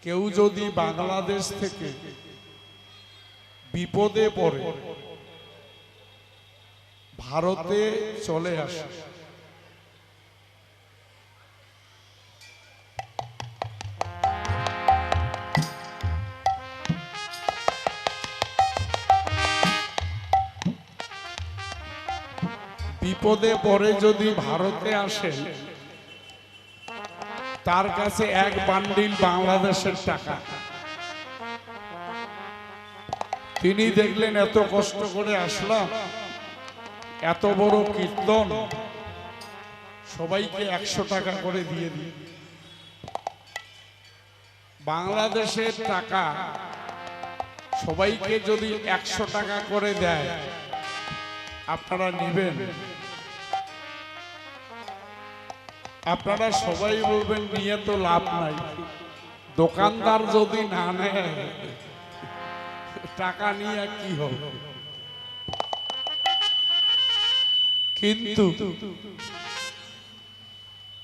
কেউ যদি বাংলাদেশ থেকে বিপদে পড়ে ভারতে চলে আসে, বিপদে পড়ে যদি ভারতে আসেন, তার কাছে এক বান্ডিল বাংলাদেশের টাকা। তিনি দেখলেন এত কষ্ট করে আসলাম, এত বড় কীর্তন, সবাইকে 100 টাকা করে দিয়ে দিই। বাংলাদেশের টাকা সবাইকে যদি 100 টাকা করে দেয়, আপনারা নেবেন? আপনারা সবাই বলবেন নিয়ে তো লাভ নাই। দোকানদার যদি না নেয়, টাকা নিয়ে কি হবে? কিন্তু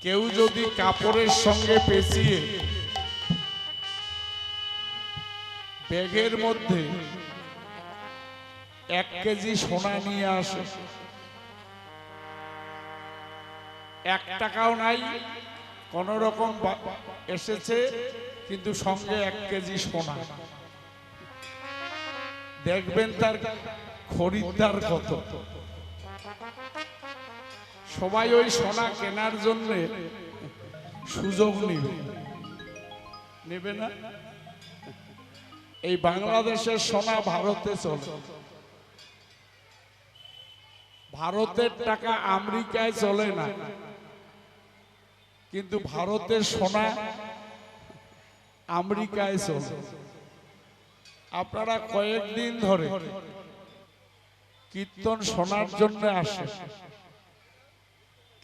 কেউ যদি কাপড়ের সঙ্গে পেঁচিয়ে ব্যাগের মধ্যে 1 কেজি সোনা নিয়ে আসে, 1 টাকাও নাই, কোন রকম এসেছে, কিন্তু সঙ্গে 1 কেজি সোনা, দেখবেন তার খরিদ্দার কত। সবাই ওই সোনা কেনার জন্য সুযোগ নেবে না? এই বাংলাদেশের সোনা ভারতে চলে, ভারতের টাকা আমেরিকায় চলে না, কিন্তু ভারতের সোনা আমেরিকায় চলে। আপনারা কয়েকদিন ধরে কীর্তন শোনার জন্য আসে,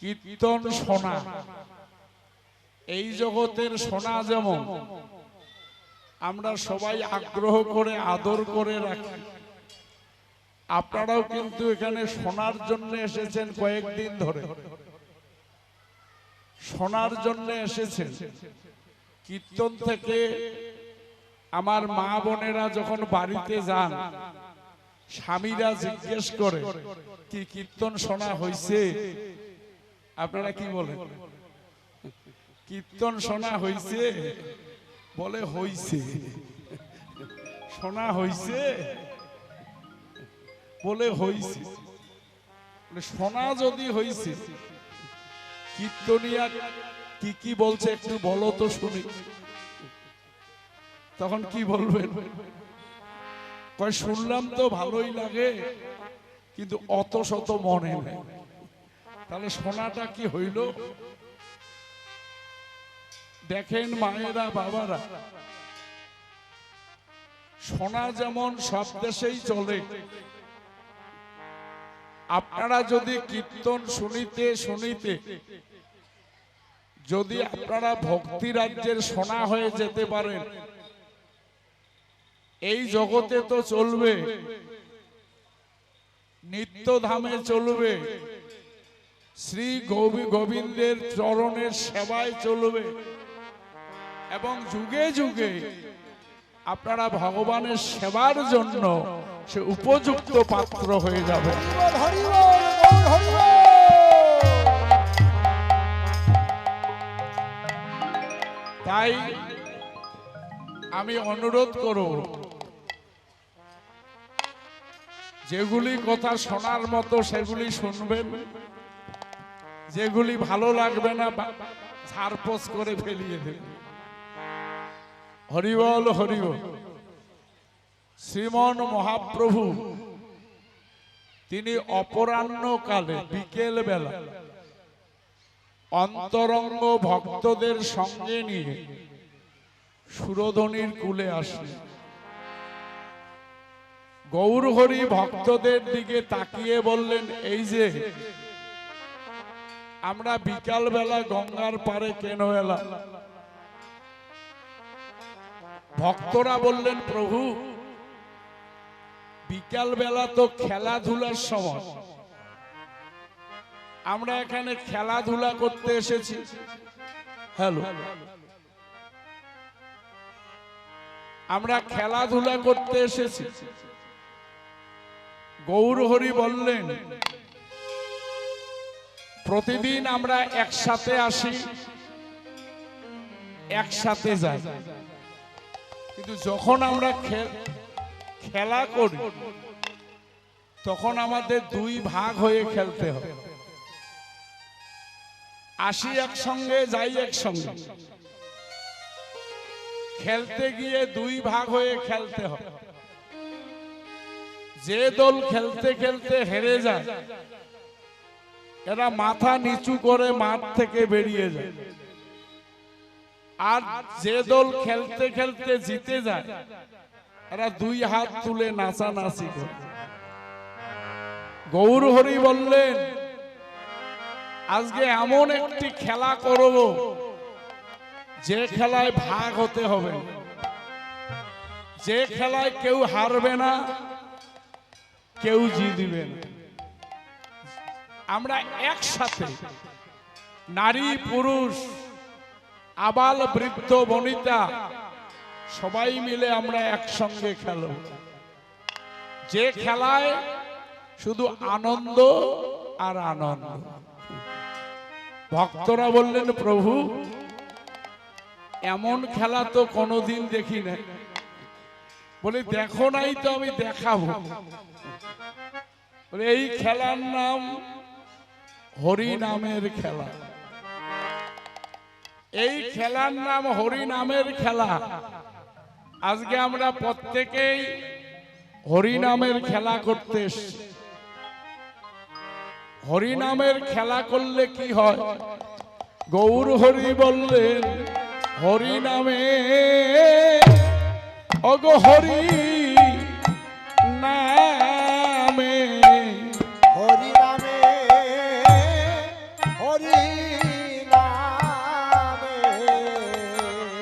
কীর্তন শোনা, এই জগতের সোনা যেমন আমরা সবাই আগ্রহ করে আদর করে রাখি, আপনারাও কিন্তু এখানে শোনার জন্য এসেছেন। কয়েকদিন ধরে শোনার জন্য এসেছেন। কীর্তন থেকে আমার মা বোনেরা যখন বাড়িতে যান, স্বামীরা জিজ্ঞেস করে কি কীর্তন শোনা হয়েছে? আপনারা কি বলেন? কীর্তন শোনা হয়েছে? বলে হইছে। শোনা হইছে? বলে হইছে। শোনা যদি হইছে, কীর্তনিয়া কি কি বলছে একটু বলো তো শুনি। তখন কি বলবেন? কয় শুনলাম তো ভালোই লাগে, কিন্তু অত শত মনে নেই। তাহলে শোনাটা কি হইল? দেখেন মায়েরা বাবারা, শোনা যেমন সব দেশেই চলে, আপনারা যদি কীর্তন শুনিতে শুনিতে যদি আপনারা ভক্তি রাজ্যের সোনা হয়ে যেতে পারেন, এই জগতে তো চলবে, নিত্যধামে চলবে, শ্রী গোবিন্দের চরণের সেবায় চলবে, এবং যুগে যুগে আপনারা ভগবানের সেবার জন্য সে উপযুক্ত পাত্র হয়ে যাবে। তাই আমি অনুরোধ করব, যেগুলি কথা শোনার মতো সেগুলি শুনবেন, যেগুলি ভালো লাগবে না ঝাড়পোছ করে ফেলিয়ে দেবেন। হরিবল হরিবল। শ্রীমন মহাপ্রভু তিনি অপরাহ্নকালে বিকেল বেলা অন্তরঙ্গ ভক্তদের সঙ্গে নিয়ে সুরধনির কূলে আসলেন। গৌরহরি ভক্তদের দিকে তাকিয়ে বললেন, এই যে আমরা বিকাল বেলা গঙ্গার পারে কেন এলাম? ভক্তরা বললেন, প্রভু বিকাল বেলা তো খেলাধুলার সময়, আমরা এখানে খেলাধুলা করতে এসেছি। হ্যালো, আমরা খেলাধুলা করতে এসেছি। গৌরহরি বললেন প্রতিদিন আমরা একসাথে আসি, একসাথে যাই, কিন্তু যখন আমরা খেলা করি তখন আমাদের দুই ভাগ হয়ে খেলতে হয়। আসি একসঙ্গে, যাই একসঙ্গে, খেলতে গিয়ে দুই ভাগ হয়ে খেলতে হয়। যে দল খেলতে খেলতে হেরে যায় এরা মাথা নিচু করে মাঠ থেকে বেরিয়ে যায়, আর যে দল খেলতে খেলতে জিতে যায় এরা দুই হাত তুলে নাচানাচি করে। গৌরহরি বললেন আজকে এমন একটি খেলা করব যে খেলায় ভাগ হতে হবে, যে খেলায় কেউ হারবে না, কেউ জিতবে না। আমরা একসাথে নারী পুরুষ আবাল বৃদ্ধ বনিতা সবাই মিলে আমরা একসঙ্গে খেলব, যে খেলায় শুধু আনন্দ আর আনন্দ। ভক্তরা বললেন প্রভু এমন খেলা তো কোনোদিন দেখি নাই। বলে দেখো নাই তো আমি দেখাবো। বলে এই খেলার নাম হরি নামের খেলা। এই খেলার নাম হরি নামের খেলা। আজকে আমরা প্রত্যেকেই হরি নামের খেলা করতে এসেছি। হরি নামের খেলা করলে কি হয়? গৌর হরি বললেন হরি নামে অগো হরি নামে, হরি নামে, হরি নামে,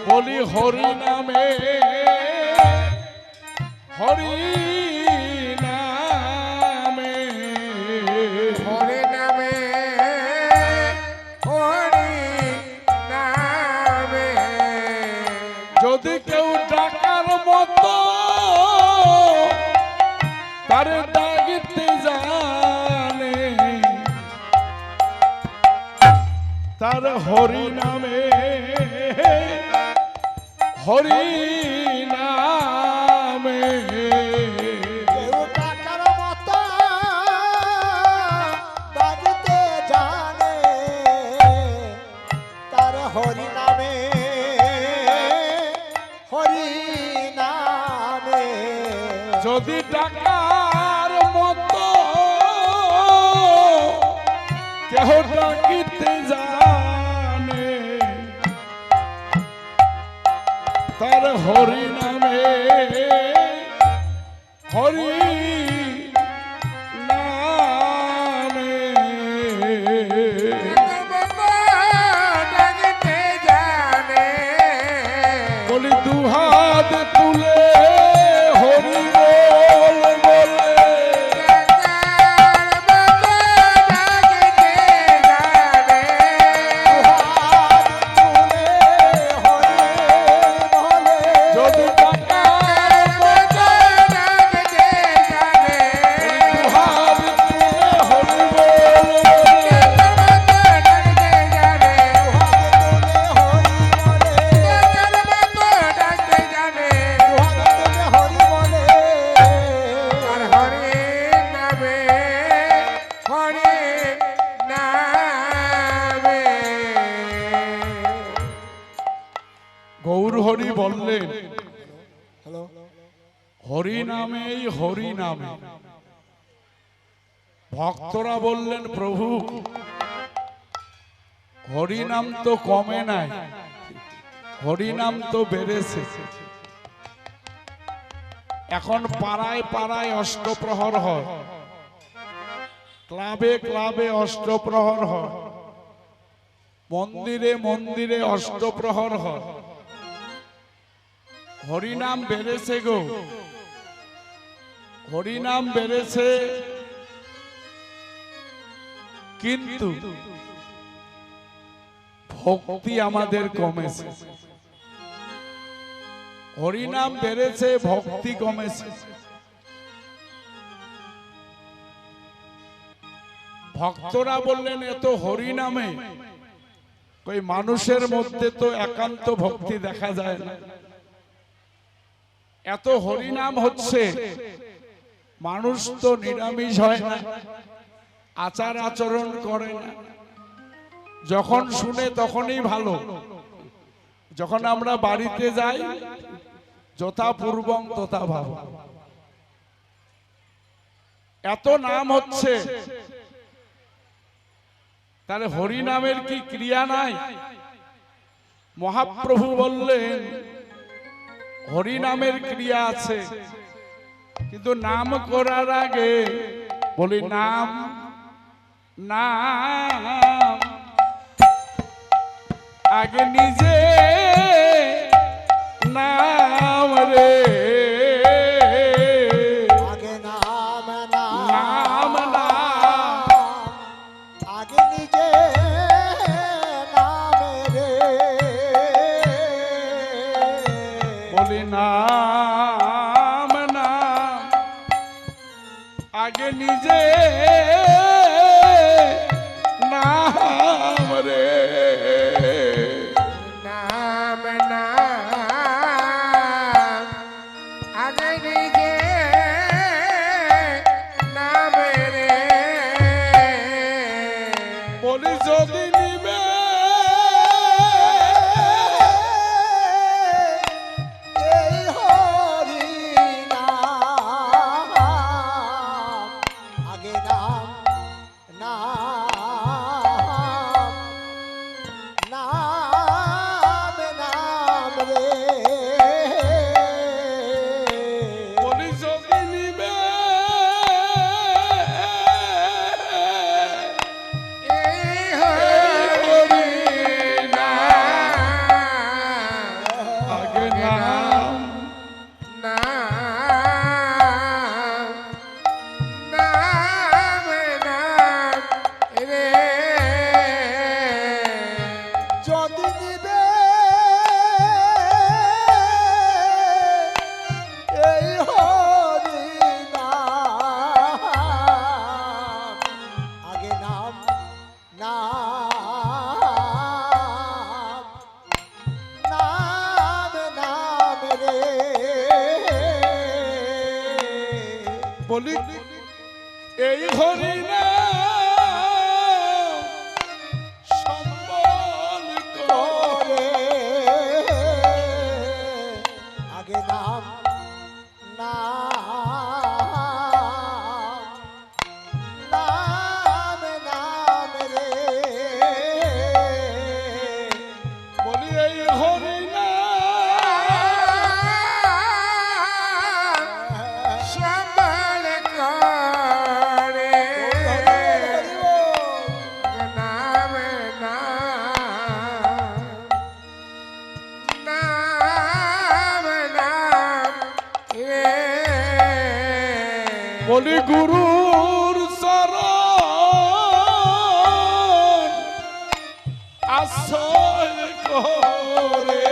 বলি হরি নামে, হরি নামে, হরি নামে, হরি নামে। যদি কেউ ডাকার মতো তার ডাকিতে জানে, তার হরি নামে, হরি নামে। কেউ টাকার মতো ডাকিতে জানে, তার হরি নামে, হরি নামে। যদি ডাকার মতো কেহ ডাকিতে জানে, তার হরি নামে, হরি নামে। ডাকিতে জানে, বলি দুহাত তুলে হরি বল বলে, যদি ডাকার মতো দুহাত তুলে হরি বল বলে, গৌর হরি বললেন হরি নামেই হরি নামে। ভক্তরা বললেন প্রভু হরি নাম তো কমে নাই, হরি নাম তো বেড়েছে। এখন পাড়ায় পাড়ায় অষ্টপ্রহর হয়, ক্লাবে ক্লাবে অষ্টপ্রহর হয়, মন্দিরে মন্দিরে অষ্টপ্রহর হয়। হরিনাম বেড়েছে গো, হরিনাম বেড়েছে, কিন্তু ভক্তি আমাদের কমেছে। হরিনাম বেড়েছে, ভক্তি কমেছে। ভক্তরা বললেন এত হরিনামে ওই মানুষের মধ্যে তো একান্ত ভক্তি দেখা যায় না। এত হরিনাম হচ্ছে, মানুষ তো নিরামিষ হয় না, আচার আচরণ করে না। যখন শুনে তখনই ভালো, যখন আমরা বাড়িতে যাই যথা পূর্বং তথা ভাব। এত নাম হচ্ছে, তাহলে হরিনামের কি ক্রিয়া নাই? মহাপ্রভু বললেন হরিনামের ক্রিয়া আছে, কিন্তু নাম করার আগে বলি নাম নাম আগে নিজে নাম রে, আগে নাম নাম নাম নাম আগে নিজে নাম রে, বলি নাম নাম আগে নিজে নাম রে, নাম নাম আগে নিজে নাম রে, বলি যদি নিবে এই হরি নাম আগে নাম নাম নাম নাম রে, বলি যদি নিবে এই হরি নাম আগে নাম নাম নাম নাম রে, যদি নিবে এই হরি নাম আগে নাম নাম নাম নাম রে, বলি এই হরি নাম সম্বল করে, আগে নাম নাম নাম রে, বলি এই হরি নাম সম্বল করে, নাম নাম নাম নাম রে, বলি গুরুর চরণ আশ্রয় করে,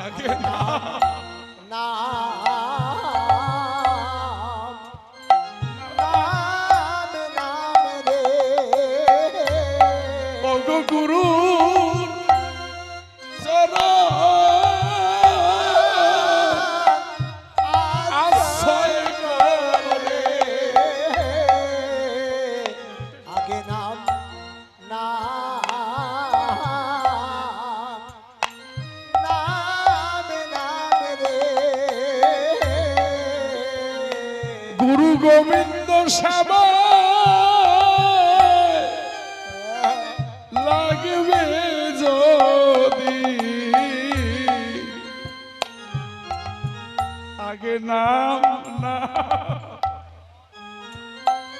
আগে নাম নাম নাম নাম রে, ওগো গুরুর চরণ আশ্রয় করে, আগে নাম নাম নাম রে, গুরু গোবিন্দ সেবা লাগবে যদি আগে নাম না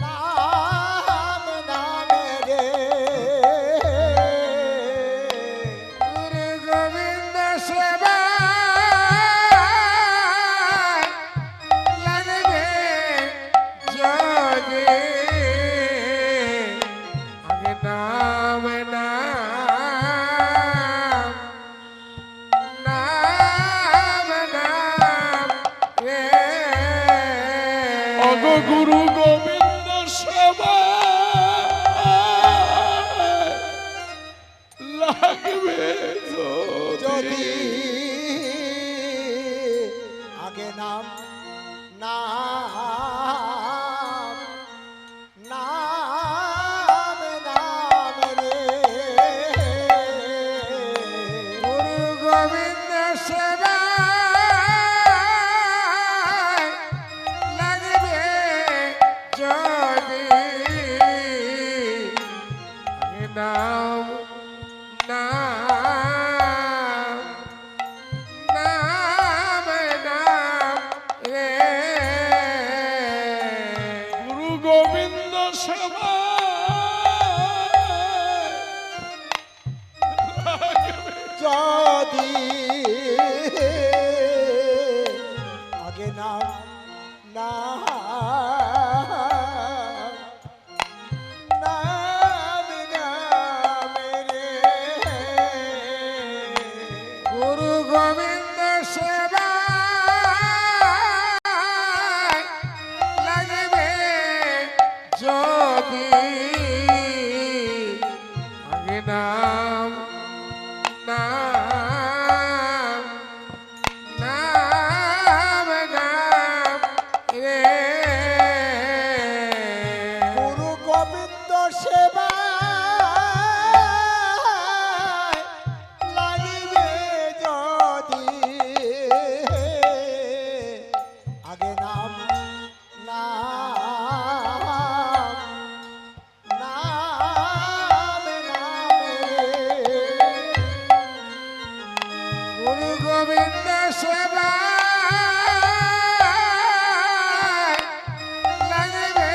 নাম নাম রে, গুরু গোবিন্দ সেবা লাগবে যদি আগে নাম নাম গুরু গোবিন্দ সেবা লাগবে যদি আগে নাম নাম নাম নাম রে গুরু গোবিন্দ সেবা লাগবে যদি নাম নাম নাম নাম রে গুরু গোবিন্দ সেবা যদি আগে নাম নাম নাম নাম রে গুরু গোবিন্দ সেবা লাগবে যদি আগে নাম নাম নাম নাম রে গুরু গোবিন্দ সেবা লাগিবে যদি আগে নাম নাম নাম নাম রে গুরু গোবিন্দ সেবা লাগবে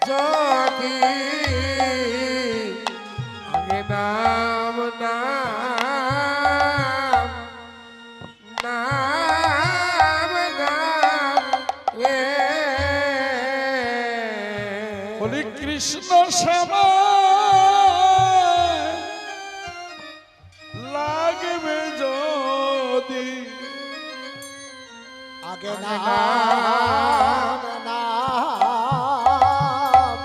যদি আগে নাম নাম নাম নাম রে হরি কৃষ্ণ সেবা লাগবে যদি আগে নাম নাম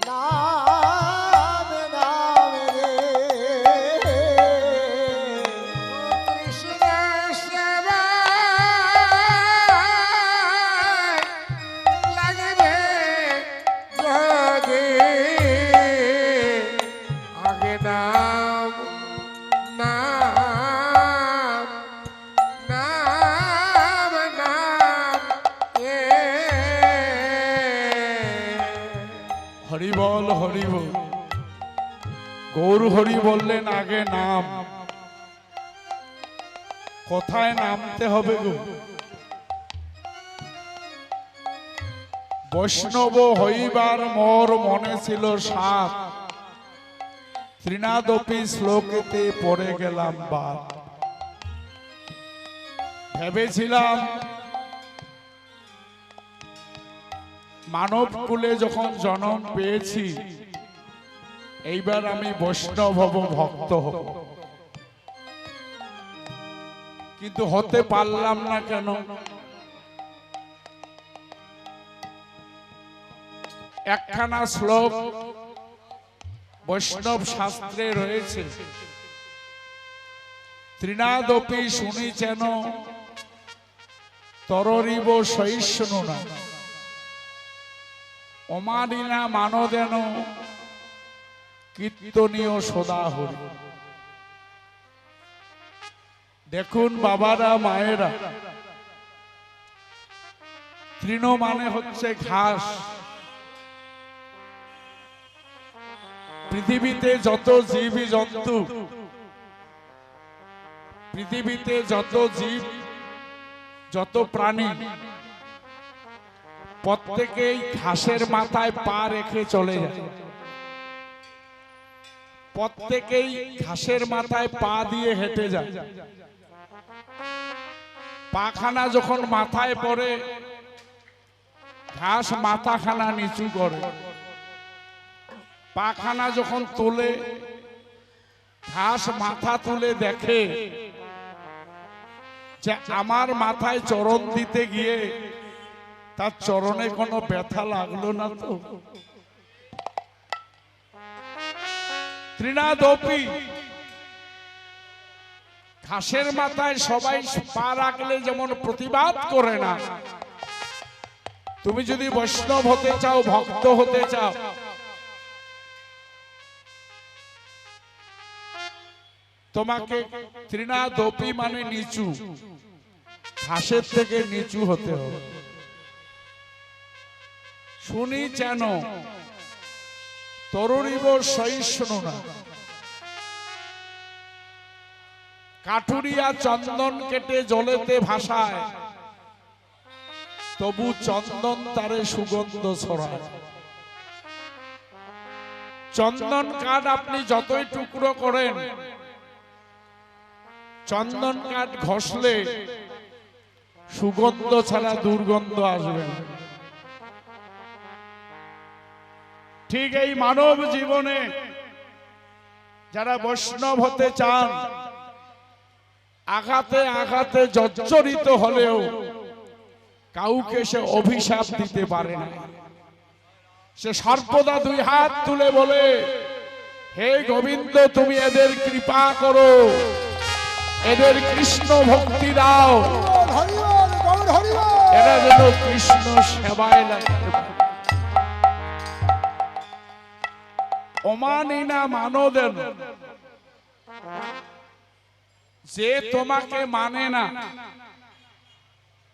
নাম নাম রে কৃষ্ণ সেবা লাগবে যদি আগে নাম নাম নাম নাম হরি বল হরি বল গৌর হরি বললেন আগে নাম কোথায় নামতে হবে গো বৈষ্ণব হইবার মোর মনে ছিল সাত ত্রিনাদপি শ্লোকেতে পড়ে গেলাম বাদ ভেবেছিলাম মানব কুলে যখন জন্ম পেয়েছি এইবার আমি বৈষ্ণব হব ভক্ত হব কিন্তু হতে পারলাম না কেন একখানা শ্লোক বৈষ্ণব শাস্ত্রে রয়েছে ত্রিনাদপি শুনিছেন তররিব সহিষ্ণু না অমানিনা মানদেন কীর্তনীয় সদা হরি দেখুন বাবারা মায়েরা তৃণ মানে হচ্ছে ঘাস পৃথিবীতে যত জীব জন্তু পৃথিবীতে যত জীব যত প্রাণী প্রত্যেকেই ঘাসের মাথায় পা রেখে চলে যায় প্রত্যেকেই ঘাসের মাথায় পা দিয়ে হেঁটে যায় পাখানা যখন মাথায় পড়ে ঘাস মাথাখানা নিচু করে পাখানা যখন তোলে ঘাস মাথা তুলে দেখে যে আমার মাথায় চরণ দিতে গিয়ে তার চরণে কোনো ব্যথা লাগলো না তো? তৃণাদপি, ঘাসের মাথায় সবাই পা রাখলে যেমন প্রতিবাদ করে না, তুমি যদি বৈষ্ণব হতে চাও, ভক্ত হতে চাও, তোমাকে তৃণাদপি মানে নিচু, ঘাসের থেকে নিচু হতে হবে। শুনি যেন তরুণীব সহিষ্ণু না, কাঠুরিয়া চন্দন কেটে জলেতে ভাসায়, তবু চন্দন তারে সুগন্ধ ছড়ায়। চন্দন কাঠ আপনি যতই টুকরো করেন, চন্দন কাঠ ঘষলে সুগন্ধ ছাড়া দুর্গন্ধ আসবে না। ঠিক এই মানব জীবনে যারা বৈষ্ণব হতে চান, আঘাতে আঘাতে জর্জরিত হলেও কাউকে সে অভিশাপ দিতে পারে না। সে সর্বদা দুই হাত তুলে বলে, হে গোবিন্দ, তুমি এদের কৃপা করো, এদের কৃষ্ণ ভক্তি দাও, হরি বল, গৌর হরি বল। এরা যেন কৃষ্ণ সেবায় লাগতে পারে। অমানিনা মানদেন, যে তোমাকে মানে না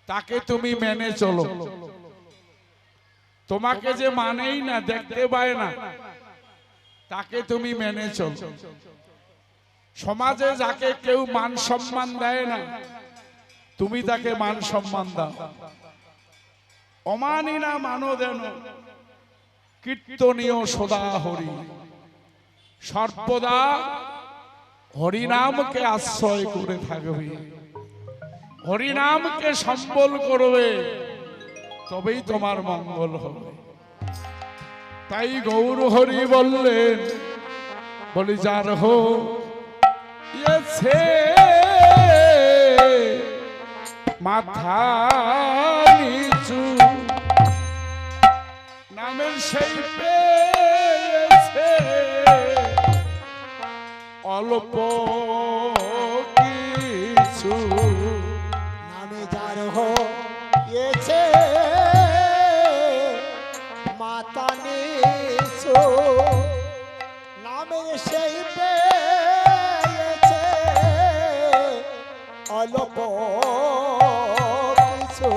তাকে তুমি মেনে চলো। তোমাকে যে মানেই না, দেখতে পায় না, তাকে তুমি মেনে চলো। সমাজে যাকে কেউ মান সম্মান দেয় না, তুমি তাকে মান সম্মান দাও। অমানিনা মানদেন কীর্তনীয় সদা হরি, সর্বদা হরিনামকে আশ্রয় করে থাকবে, হরিনামকে সম্বল করবে, তবেই তোমার মঙ্গল হবে। তাই গৌর হরি বললেন, বলি যার হো ইয়েছে মাথা নিচু, নামের সেই পেয়েছে অল্প কিছু। নামে যার হয়েছে মাতা নিচু, নামের সেই পেয়েছে অল্প কিছু।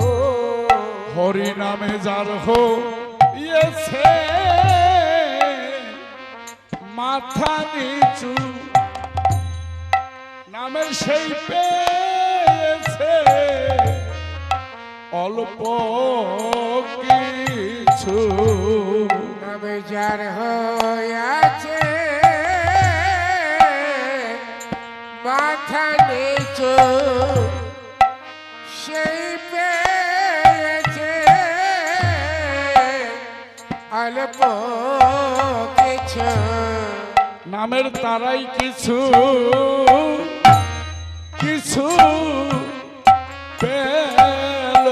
হরি নামে যার হয়েছে মাথা নিচু, নামের সেই পেয়েছে অল্প কিছু। নামে যার হইয়াছে মাথা নিচু, সেই পেয়েছে অল্প কিছু। নামের তারাই কিছু কিছু পেল,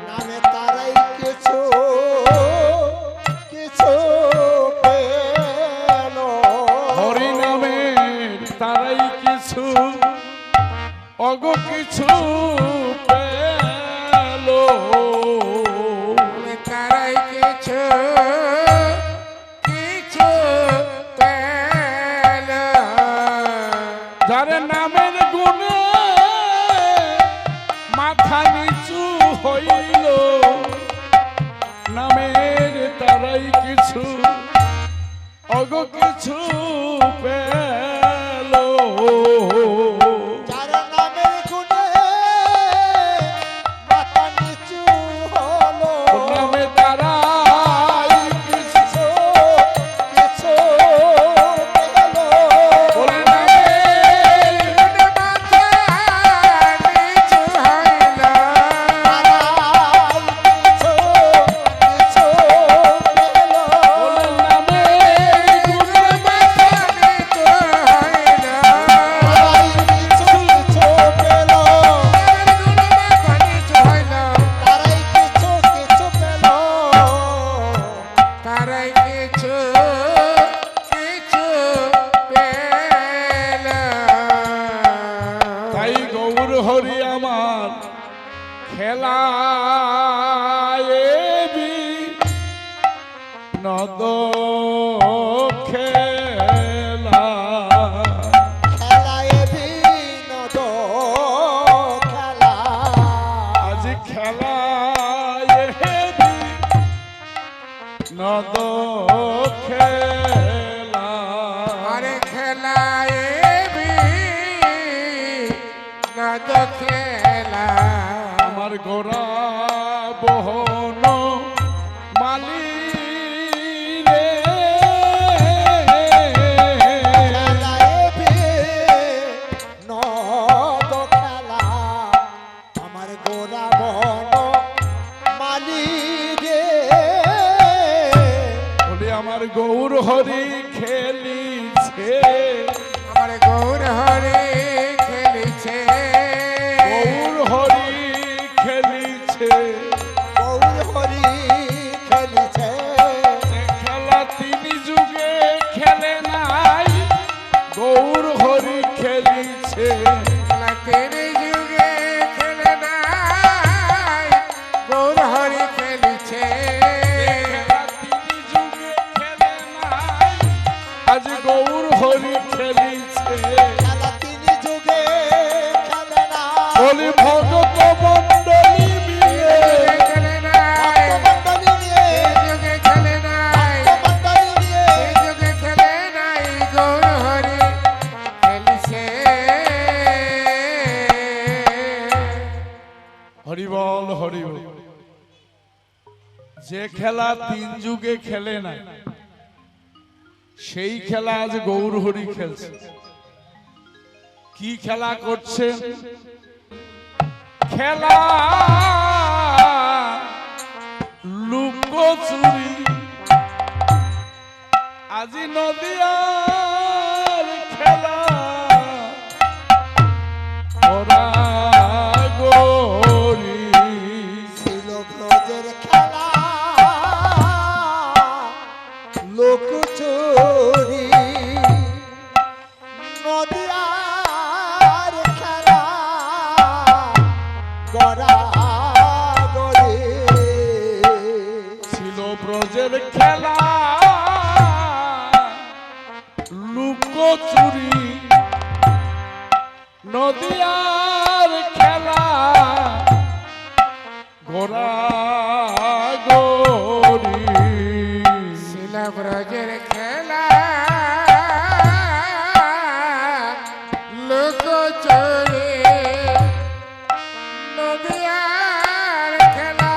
নামে তারাই কিছু কিছু পেল। হরি নামের তারাই কিছু অগ কিছু পেল। তারাই কিছু কিছু পেল। যার নামের গুণে মাথা নিচু হইল, নামের তারাই কিছু অগ কিছু পেল। যার নামের গুণে মাথা নিচু হলো, নামে তারাই কিছু কিছু পেল। বলে নামের মাথা নিচু হইল, তারাই কিছু কিছু পেল। বলে নামের গুণে মাথা নিচু হরি আমার খেলায় নদ খেলা খেলায় বিনোদ খেলা আজ খেলায় নদ খেলা আরে খেলায় নদ খেলা আমার গোরা বহন মালি রে খেলায় বিনোদ খেলা আমার গোরা বহন মালি রে বলি আমার গৌর হরি খেলিছে আমার গৌর হরে খেলেছে গৌর হরি খেলিছে গৌর হরি খেলিছে যে খেলা তিনি যুগে খেলে নাই গৌর হরি খেলিছে খেলা তেরে যুগে খেলে নাই গৌর হরে খেলেছে খেলা তিনি যুগে খেলে নাই আজ গৌর হরি খেলিছে খেলা তিনি যুগে খেলে না বলি ভগত মণ্ডলী মিলে খেলে নাই ভক্তমণ্ডলী নিয়ে যুগে খেলে নাই ভক্তমণ্ডলী নিয়ে যুগে খেলে নাই গৌর হরে খেলেছে হরিবল হরিবল যে খেলা তিন যুগে খেলে না সেই খেলা আজ গৌর হরি খেলছে কি খেলা করছে খেলা লুকোচুরি আজি নদিয়ার খেলা ওরা গৌরী ছিল ব্রজের খেলা লোকচুরি নদিয়ার খেলা গড়া গড়ে ছিল ব্রজের খেলা লুকোচুরি নদিয়ার খেলা গোরা গৌরী শিলা ব্রজের খেলা লোক চড়ে নদিয়ার খেলা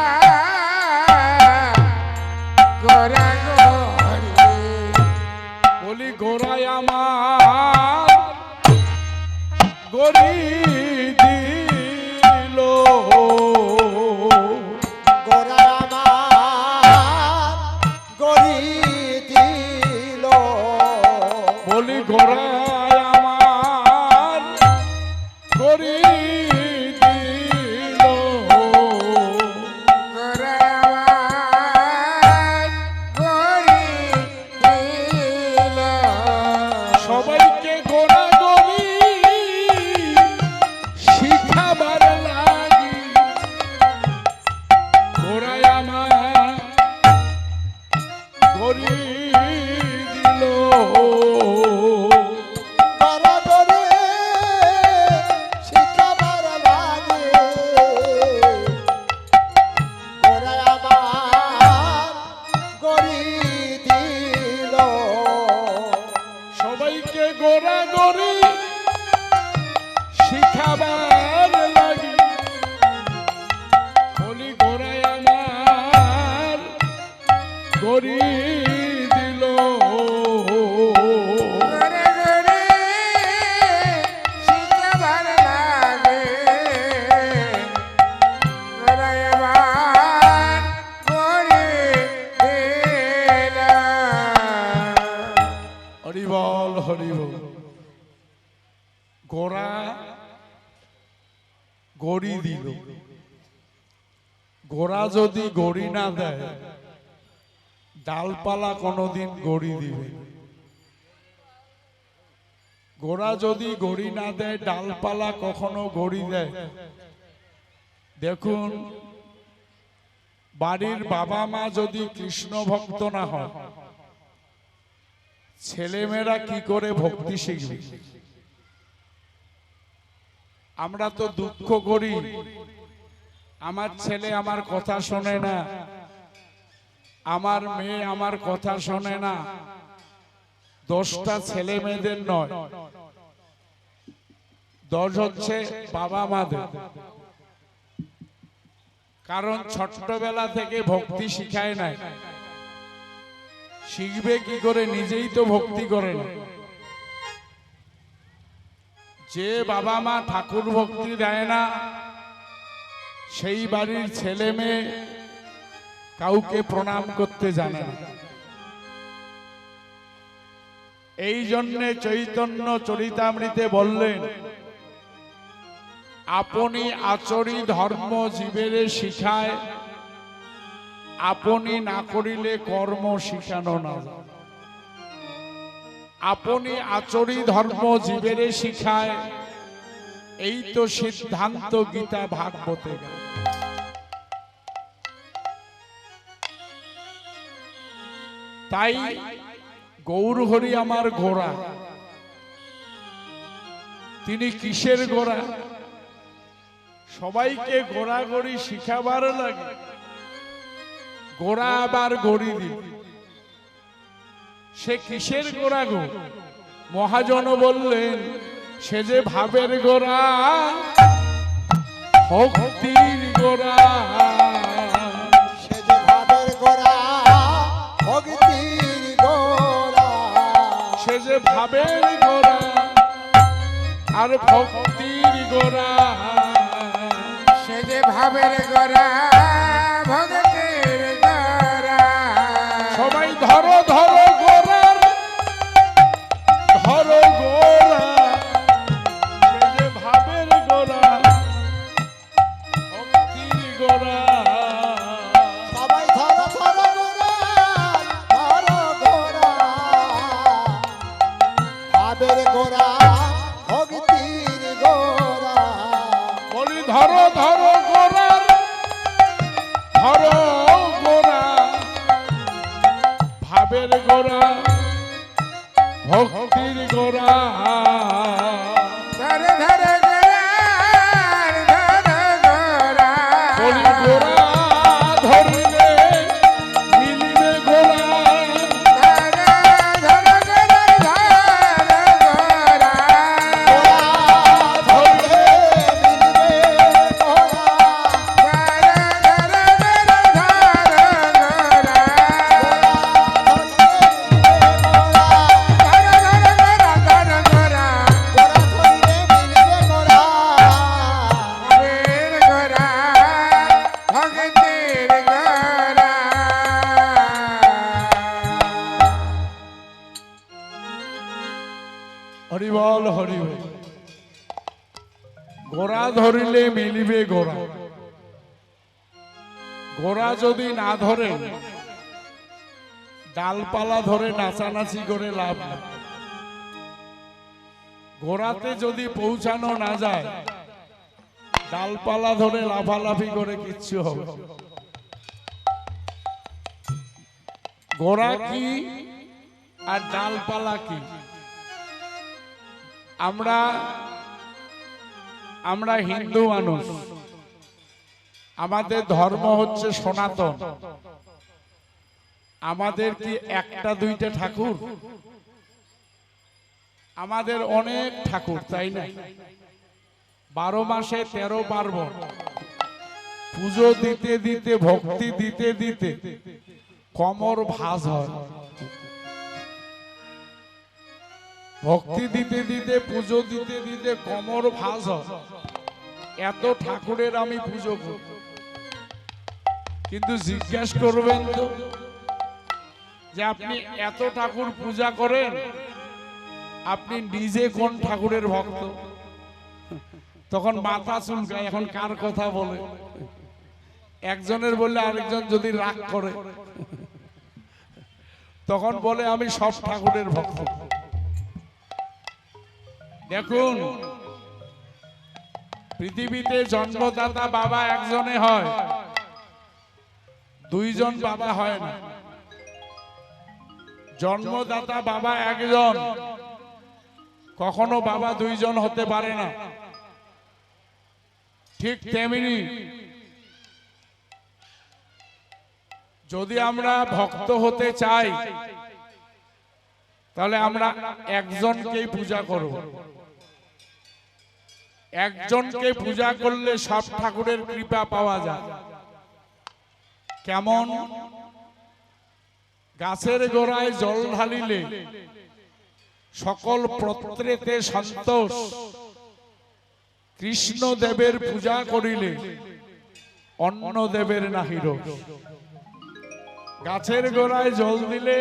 গোরা গড়ে বলি গোরায় আমার গরি দিল গোরা আমার গড়ি দিল বলি গোরায় আমার গরি দিল গোরা আমার গড়ি দিল সবাইকে গোরা গরি শিখাবার লাগি গোরায় আমার গরি দিল গড়া গড়ে শিখাবার লাগে গোরা আমার গড়ি দিল সবাইকে গোরা গরি শিখাবার লাগি বলি গোরায় আমার গরি দিল গোরে গোরে শিখাবার লাগে গোরা আমার গড়ি দিল হরিবল হরিবল গোরা গড়ি দিল গোরা যদি গড়ি না দেয় ডালপালা কোনোদিন গড়ি দিবে গোড়া যদি গড়ি না দেয়, ডালপালা কখনো গড়ি দেয়। দেখুন, বাড়ির বাবা মা যদি কৃষ্ণ ভক্ত না হয়, ছেলেমেয়েরা কি করে ভক্তি শিখবে? আমরা তো দুঃখ করি, আমার ছেলে আমার কথা শোনে না, আমার মেয়ে আমার কথা শোনে না। দোষটা ছেলে মেয়েদের নয়, দোষ হচ্ছে বাবা মাদের। কারণ ছোট্টবেলা থেকে ভক্তি শিখায় নাই, শিখবে কি করে? নিজেই তো ভক্তি করে না। যে বাবা মা ঠাকুর ভক্তি দেয় না, সেই বাড়ির ছেলে মেয়ে কাউকে প্রণাম করতে জানে না। এই জন্যে চৈতন্য চরিতামৃতে বললেন, আপনি আচরি ধর্ম জীবেরে শিখায়, আপনি না করিলে কর্ম শিখানো না। আপনি আচরি ধর্ম জীবেরে শিখায়, এই তো সিদ্ধান্ত গীতা ভাগবতে। তাই গৌরহরি আমার গোড়া। তিনি কিসের গোড়া? সবাইকে গোড়াগড়ি শিখাবার লাগে, গোড়া আবার গড়ি দি। সে কিসের গোড়া গো? মহাজন বললেন, সে যে ভাবের গোড়া, ভক্তির গোড়া। সে যে ভাবের গোড়া, ভক্তির গোড়া। সে যে ভাবের গোড়া আর ভক্তির গোড়া। সে যে ভাবের গোড়া, ভক্তির গোড়া। সবাই ধরো ধরো গোড়ার, ধরো গোড়া। সে যে ভাবের গোড়া, ভক্তির গোড়া। সবাই ধরো ধরো গোড়া, ধরো গোড়া। ভাবের গোড়া, ভক্তির গোড়া। বলি ধরো ধরো গোড়ার, ধরো গোড়া। ভাবের গোড়া, ভক্তির গোড়া। ধরে ধরে গোড়া, ধরে গোড়া। বলি গোড়া ধরিলে মিলিবে গোড়া। ধরে ধরে গোড়া, ধরে গোড়া। ধরলে মিলবে গোড়া। ধরে ধরে গোড়া, ধরে গোড়া। গোড়া ধরলে মিলবে গোড়া। ভাবের গোড়া, ভক্তির গোড়া। হরিবল হরিবল। গোড়া ধরিলে মিলিবে গোড়া। গোড়া যদি না ধরে, ডালপালা ধরে নাচানাচি করে লাভ নেই। গোড়াতে যদি পৌঁছানো না যায়, ডালপালা ধরে লাফালাফি করে কিচ্ছু হবে না। গোড়া কি আর ডালপালা কি? আমরা হিন্দু মানুষ, আমাদের ধর্ম হচ্ছে সনাতন। আমাদের কি একটা দুইটা ঠাকুর? আমাদের অনেক ঠাকুর, তাই না? 12 মাসে 13 পার্বণ। পুজো দিতে দিতে, ভক্তি দিতে দিতে কমর ভাঁজ হয়। ভক্তি দিতে দিতে, পুজো দিতে দিতে কমর ভাঁজ হয়। এত ঠাকুরের আমি পুজো করব, কিন্তু জিজ্ঞেস করবেন তো যে আপনি এত ঠাকুর পূজা করেন, আপনি নিজে কোন ঠাকুরের ভক্ত? তখন মাথা চুলকায়, এখন কার কথা বলে? একজনের বললে আরেকজন যদি রাগ করে, তখন বলে আমি সব ঠাকুরের ভক্ত। দেখুন, পৃথিবীতে জন্মদাতা বাবা একজনে হয়, দুইজন বাবা হয় না। জন্মদাতা বাবা একজন, কখনো বাবা দুইজন হতে পারে না। ঠিক তেমনি যদি আমরা ভক্ত হতে চাই তাহলে আমরা একজনকেই পূজা করব। একজনকে পূজা করলে সব ঠাকুরের কৃপা পাওয়া যায়। কেমন? গাছের গোড়ায় জল ঢালিলে সকল পত্রেতে সন্তোষ, কৃষ্ণ দেবের পূজা করিলে অন্য দেবের নাহি রোষ। গাছের গোড়ায় জল দিলে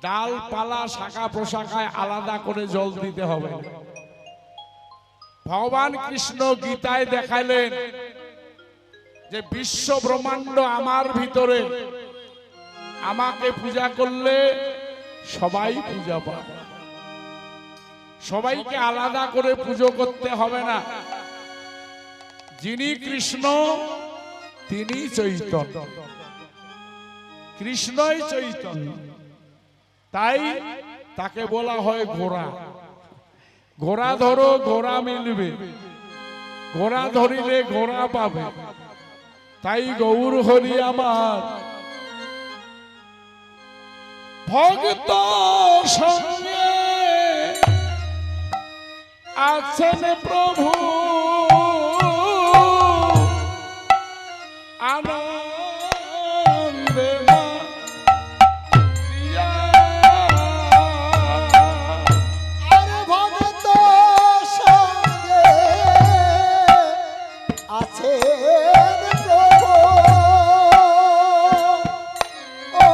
ডালপালা শাখা প্রশাখায় আলাদা করে জল দিতে হবে। ভগবান কৃষ্ণ গীতায় দেখাইলেন যে বিশ্ব ব্রহ্মাণ্ড আমার ভিতরে, আমাকে পূজা করলে সবাই পূজা পাবে। সবাইকে আলাদা করে পুজো করতে হবে না। যিনি কৃষ্ণ তিনি চৈতন্য, কৃষ্ণই চৈতন্য, তাই তাকে বলা হয় ঘোড়া। ঘোড়া ধরো ঘোড়া মিলবে, ঘোড়া ধরিলে ঘোড়া পাবে। তাই গৌর হরি আমার ভক্ত সঙ্গে আছেন প্রভু, আনন্দে আর ভক্ত সঙ্গে আছেন প্রভু, ও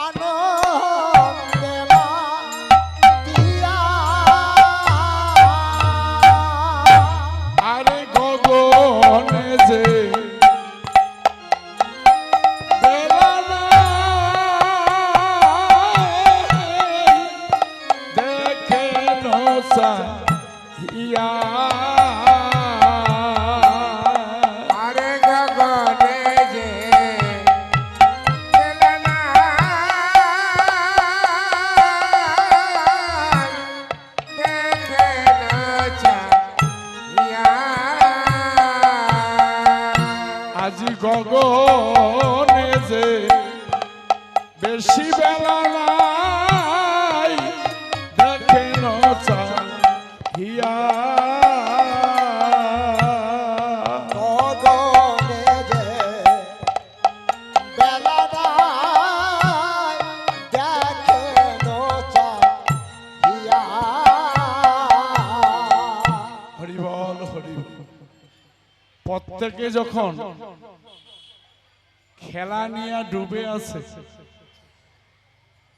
আনন্দে দিয়া। আরে গগনে যে বেলা নাই, দেখে নসাইয়া। আরে গগনে যে বেলনা দেখে নাচিয়া। আজি গগনে যে বেশি বেলা নাই, দেখে নসাইয়া। গগনে যে বেলা নাই, দেখে নচাইয়া। হরি বল হরি বল। প্রত্যেকে যখন খেলা নিয়ে ডুবে আছে,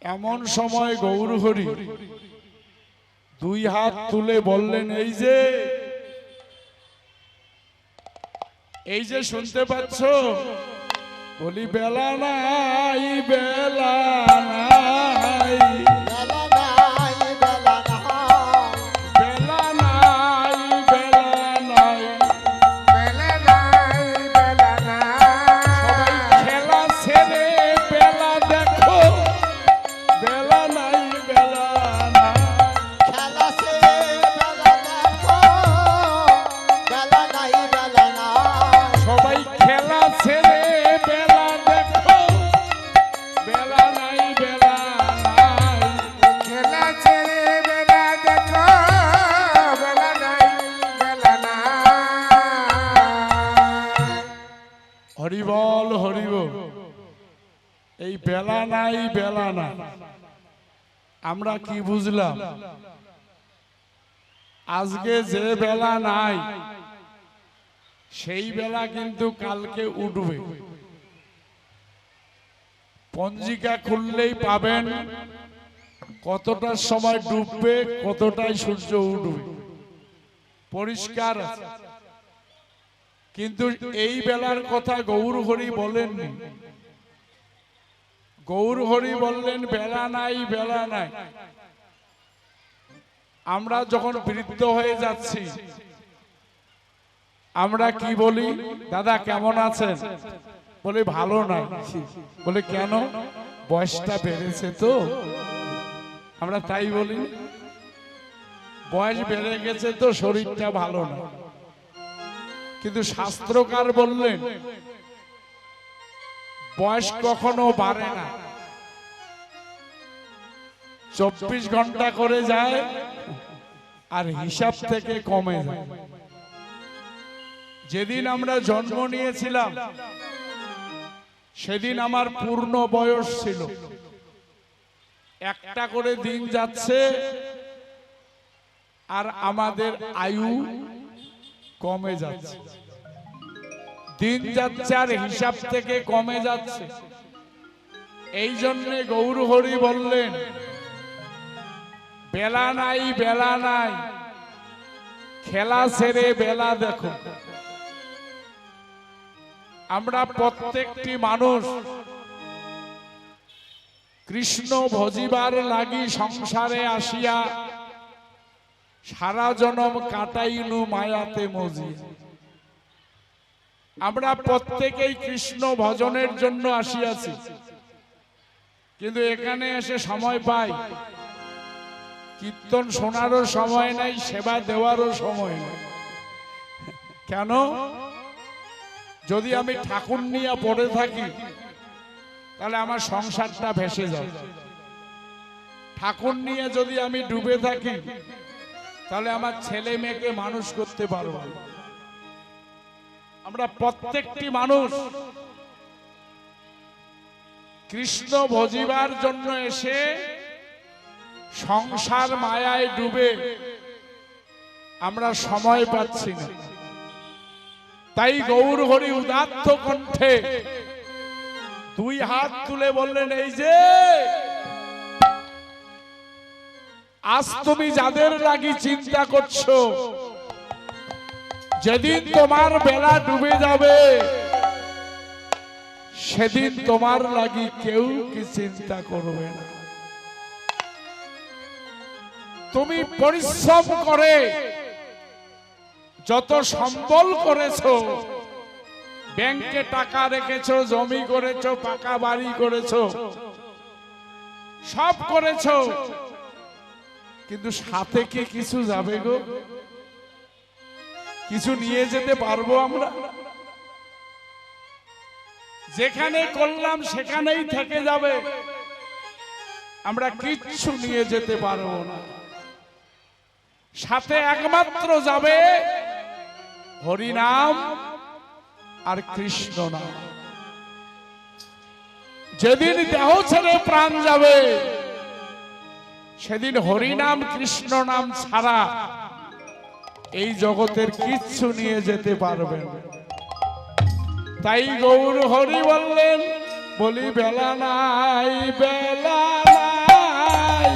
এমন সময় গৌর হরি দুই হাত তুলে বললেন, এই যে শুনতে পাচ্ছ? বলি বেলা নাই, বেলা নাই, বেলা নাই, বেলা নাই, বেলা নাই, বেলা নাই। বেলনা বেলনা সবাই খেলা ছেড়ে বেলা দেখো, বেলা নাই, বেলা নাই। খেলা সে বেলা দেখো, বেলা নাই, বেলা নাই। সবাই খেলা ছেড়ে বেলা দেখো, বেলা নাই, বেলা নাই। খেলা ছেড়ে বেলা দেখো, বেলা নাই বেলনা। হরি বল হরি বল। এই বেলা নাই, বেলা না, আমরা কি বুঝলাম? আজকে যে বেলা নাই সেই বেলা কিন্তু কালকে উঠবে। পঞ্জিকা খুললেই পাবেন কতটার সময় ডুববে, কতটায় সূর্য উঠবে, পরিষ্কার আছে। কিন্তু এই বেলার কথা গৌর হরি বলেননি। গৌর হরি বললেন বেলা নাই, বেলা নাই। আমরা যখন বৃদ্ধ হয়ে যাচ্ছি আমরা কি বলি, দাদা কেমন আছেন? বলে ভালো না। বলে কেন? বয়সটা বেড়েছে তো। আমরা তাই বলি, বয়স বেড়ে গেছে তো শরীরটা ভালো না। কিন্তু শাস্ত্রকার বললেন বয়স কখনো বাড়ে না, 24 ঘন্টা করে যায় আর হিসাব থেকে কমে যায়। যেদিন আমরা জন্ম নিয়েছিলাম সেদিন আমার পূর্ণ বয়স ছিল। একটা করে দিন যাচ্ছে আর আমাদের আয়ু কমে যাচ্ছে। দিন যাচ্ছে আর হিসাব থেকে কমে যাচ্ছে। এই জন্য গৌর হরি বললেন বেলা নাই বেলা নাই, খেলা ছেড়ে বেলা দেখো। আমরা প্রত্যেকটি মানুষ কৃষ্ণ ভজিবার লাগি সংসারে আসিয়া সারা জনম কাটাইনু মায়াতে মজি। আমরা প্রত্যেকেই কৃষ্ণ ভজনের জন্য আসিয়াছি, কিন্তু এখানে এসে সময় পাই কীর্তন শোনারও সময় নাই, সেবা দেওয়ারও সময় নাই। কেন? যদি আমি ঠাকুর নিয়ে পড়ে থাকি তাহলে আমার সংসারটা ভেসে যাবে। ঠাকুর নিয়ে যদি আমি ডুবে থাকি তাহলে আমার ছেলে মেয়েকে মানুষ করতে পারবো। আমরা প্রত্যেকটি মানুষ কৃষ্ণ ভজিবার জন্য এসে সংসার মায়ায় ডুবে আমরা সময় পাচ্ছি না। তাই গৌর হরি উদাত্ত কণ্ঠে 2 হাত তুলে বললেন, এই যে আজ তুমি যাদের লাগি চিন্তা করছো, যেদিন তোমার বেলা ডুবে যাবে সেদিন তোমার লাগি কেউ কি চিন্তা করবে না। তুমি পরিশ্রম করে যত সম্বল করেছো, ব্যাংকে টাকা রেখেছো, জমি করেছো, পাকা বাড়ি করেছো, সব করেছো, কিন্তু সাথে কি কিছু যাবে গো? কিছু নিয়ে যেতে পারবো আমরা? যেখানে করলাম সেখানেই থেকে যাবে, আমরা কিচ্ছু নিয়ে যেতে পারবো না। সাথে একমাত্র যাবে হরিনাম আর কৃষ্ণ নাম। যেদিন দেহ ছেড়ে প্রাণ যাবে সেদিন হরিনাম কৃষ্ণ নাম ছাড়া এই জগতের কিচ্ছু নিয়ে যেতে পারবে না। তাই গৌর হরি বললেন, বলি বেলা নাই বেলা নাই,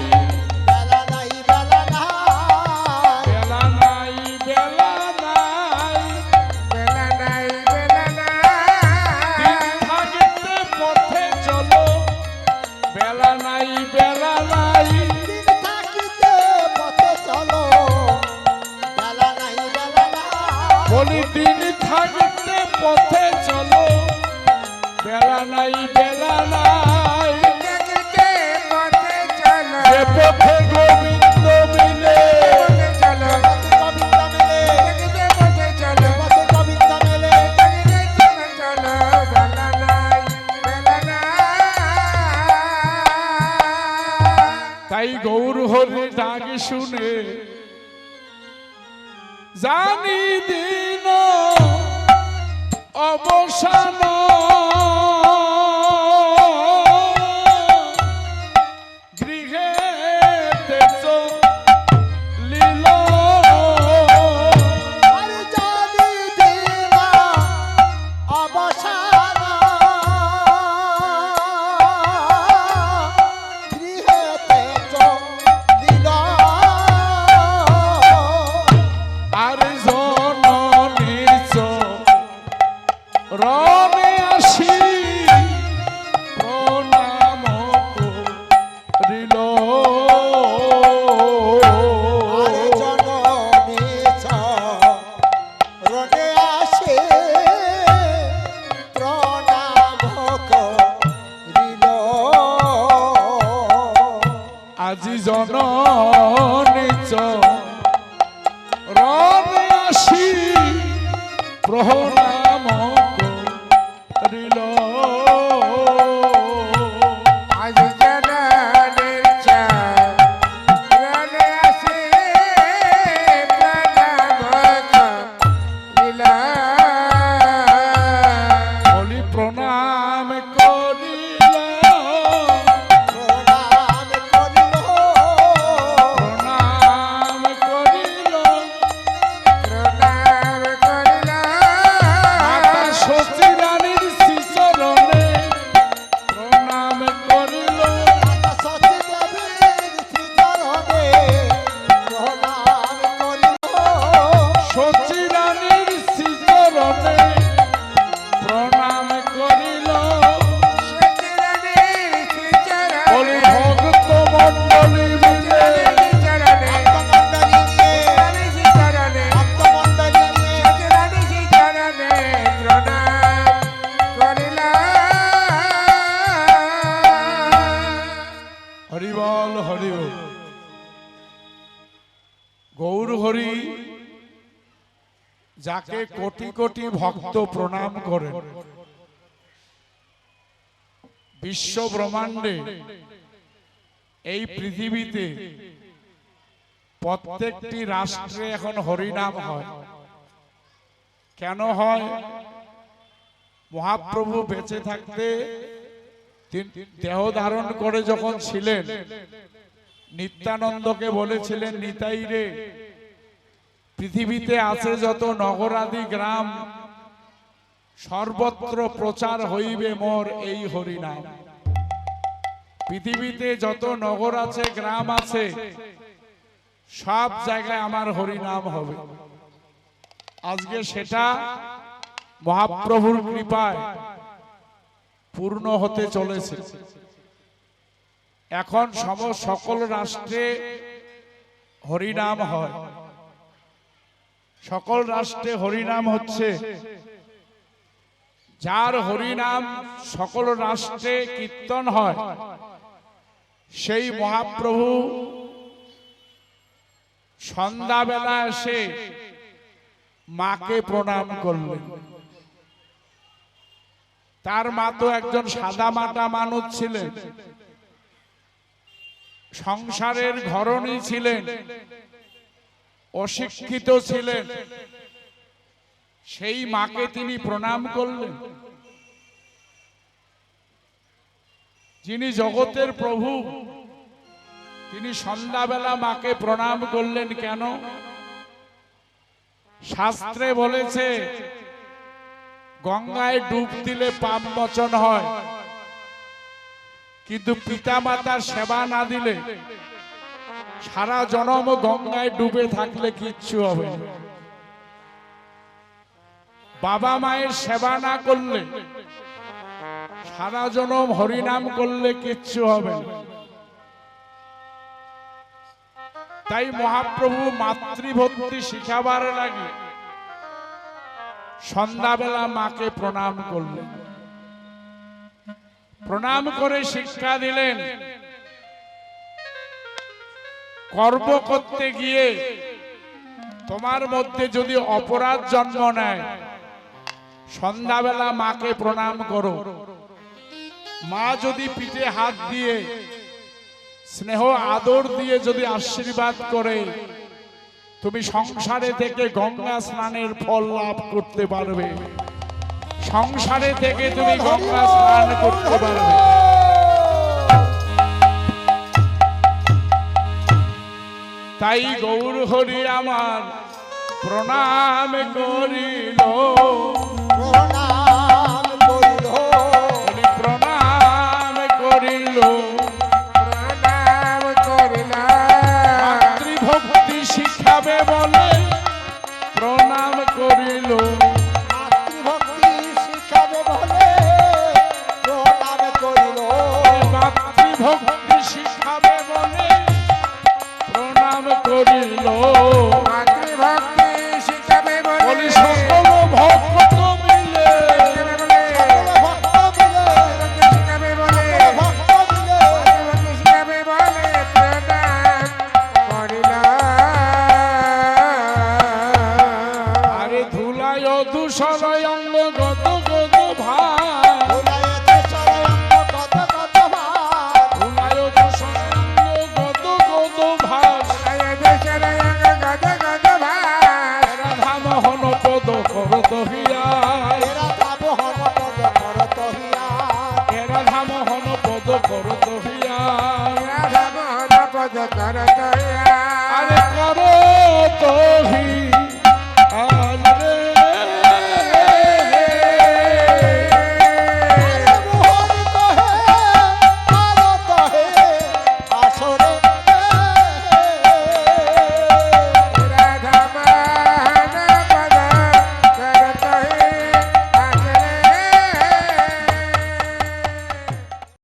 বেলা নাই বেলা নাই, বেলা নাই বেলা নাই, বেলা নাই বেলা নাই, দিন থাকিতে পথে চলো, বেলা নাই বেলা নাই, দিন থাকিতে পথে চলো, বেলা নাই বেলা নাই, বলি দিন থাকিতে পথে চলো, বেলা নাই বেলা নাই, দেখিতে পথে চলো, যে পথে গোবিন্দ মিলে, পথে চলো, গোবিন্দ মেলে, দেখিতে পথে চলো, পথে গোবিন্দ মেলে, দেখিতে পথে চলো, বেলা নাই বেলা নাই। তাই গৌর হরি ডাক শুনে জানি দিন অবসান, গৃহেতে চলিল, আর জানি দিন অবসান, গৃহেতে চলিল, আর জননীর রনে জননিচ রণে আসি প্রণাম করিল আজ জননের চরণে আসি প্রণাম করিল বলি প্রণাম করিল প্রণাম করিল প্রণাম করিল প্রণাম করিল মাতা সতী রানীর শ্রীচরণে প্রণাম করিল সতী দেবীর শ্রীচরণে প্রণাম করিল সতী রানীর শ্রীচরণে প্রণাম করিল সচিরানীর শ্রীচরণে বলি ভক্ত মণ্ডলী মিলে চরণে ভক্তমণ্ডলী নিয়ে চরণে ভক্তমণ্ডলী নিয়ে সচিরানী চরণে প্রণাম করিল হরিবল হরিবল গৌর হরি যাকে কোটি কোটি ভক্ত প্রণাম করেন বিশ্ব ব্রহ্মাণ্ডে এই পৃথিবীতে প্রত্যেকটি রাষ্ট্রে এখন হরিনাম হয়। কেন হয়? মহাপ্রভু বেঁচে থাকতে দেহ ধারণ করে যখন ছিলেন নিত্যানন্দকে বলেছিলেন, নিতাই রে, পৃথিবীতে আছে যত নগরাদি গ্রাম সর্বত্র প্রচার হইবে মোর এই হরিনাম। পৃথিবীতে যত নগর আছে গ্রাম আছে সব জায়গায় আমার হরিনাম হবে। আজকে সেটা মহাপ্রভুর কৃপায় পূর্ণ হতে চলেছে। এখন সকল রাষ্ট্রে হরিনাম হয়। সকল রাষ্ট্রে হরিনাম হচ্ছে। যার হরিনাম সকল রাষ্ট্রে কীর্তন হয় সেই মহাপ্রভু সন্ধ্যাবেলা এসে মাকে প্রণাম করলেন। তার মা তো একজন সাদামাটা মানুষ ছিলেন, সংসারের ঘরণী ছিলেন, অশিক্ষিত ছিলেন। সেই মাকে তিনি প্রণাম করলেন। যিনি জগতের প্রভু তিনি সন্ধ্যাবেলা মাকে প্রণাম করলেন কেন? শাস্ত্রে বলেছে গঙ্গায় ডুব দিলে পাপ মোচন হয়, কিন্তু পিতামাতার সেবা না দিলে সারা জনম গঙ্গায় ডুবে থাকলে কিচ্ছু হবে না। বাবা মায়ের সেবা না করলে সারা জনম হরিনাম করলে কিচ্ছু হবে না। তাই মহাপ্রভু মাতৃভক্তি শিখাবার লাগে সন্ধ্যাবেলা মাকে প্রণাম করলেন। প্রণাম করে শিক্ষা দিলেন, কর্ম করতে গিয়ে তোমার মধ্যে যদি অপরাধ জন্ম নেয় সন্ধ্যাবেলা মাকে প্রণাম করো। মা যদি পিঠে হাত দিয়ে স্নেহ আদর দিয়ে যদি আশীর্বাদ করে তুমি সংসারে থেকে গঙ্গা স্নানের ফল লাভ করতে পারবে। সংসারে থেকে তুমি গঙ্গা স্নান করতে পারবে। তাই গৌর হরি আমার প্রণাম করিল, প্রণাম করিল হরি প্রণাম করিল। প্রণাম করিল মাতৃভক্তি শিখাবে বলে প্রণাম করিল। মাতৃভক্তি শিখাবে বলে প্রণাম করিল মাতৃভক্তি শিখাবে বলে প্রণাম করিল।